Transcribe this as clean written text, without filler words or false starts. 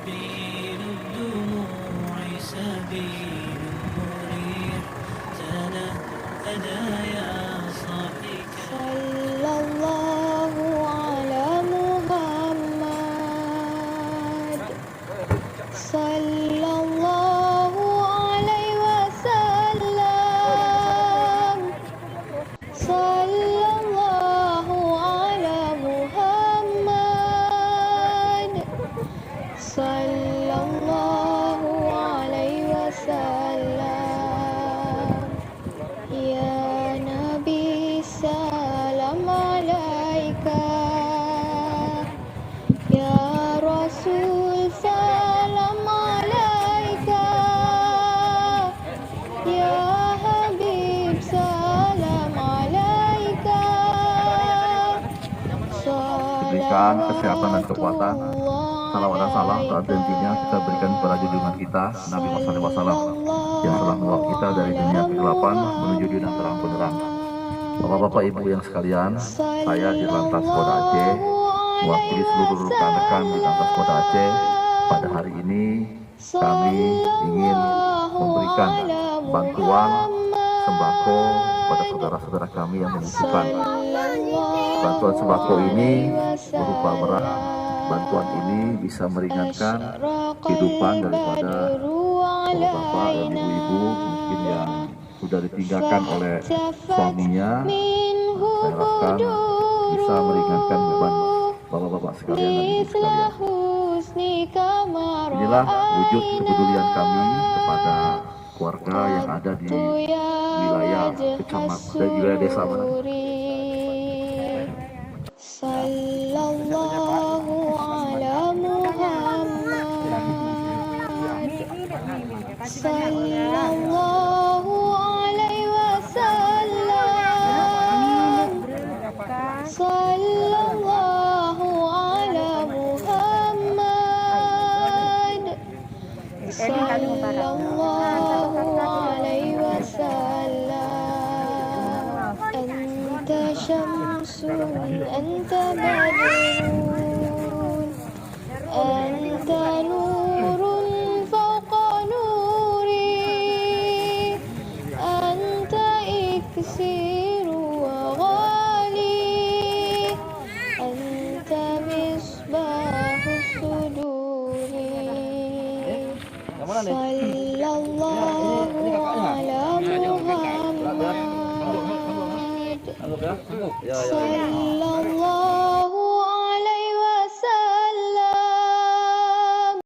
سبيل الدموع سبيل مريح تنهدى يا صاحي صلى الله على محمد صلى الله عليه وسلم صلى الله على محمد صلى الله عليه وسلم يا نبي سلام عليك يا رسول سلام عليك يا حبيب سلام عليك Diberikan kesehatan dan kekuatan. Salawat dan salam saat intinya kita berikan kepada junjungan kita Nabi Muhammad SAW yang telah membawa kita dari dunia kegelapan menuju dunia terang benderang. Bapak-bapak ibu yang sekalian, saya di Lantas Polda Aceh mewakili seluruh rekan-rekan di Lantas Polda Aceh. Pada hari ini kami ingin memberikan bantuan sembako pada saudara-saudara kami yang membutuhkan. Bantuan sembako ini berupa beras. Bantuan ini bisa meringankan kehidupan daripada bapak dan ibu-ibu mungkin yang sudah ditinggalkan oleh suaminya. Saya harapkan bisa meringankan beban bapak-bapak sekalian dan ibu sekalian. Inilah wujud kepedulian kami kepada keluarga yang ada di wilayah kecamatan dan wilayah desa mana. Sallallahu ala Muhammad Sallallahu alaihi wasallam Sallallahu ala Muhammad Sallallahu alaihi wasallam Anta syamsun Anta badrun Anta nurun fawqa nuri Anta iksiru wa ghali Anta misbahus suduri Sallallahu ala Muhammad Sallallahu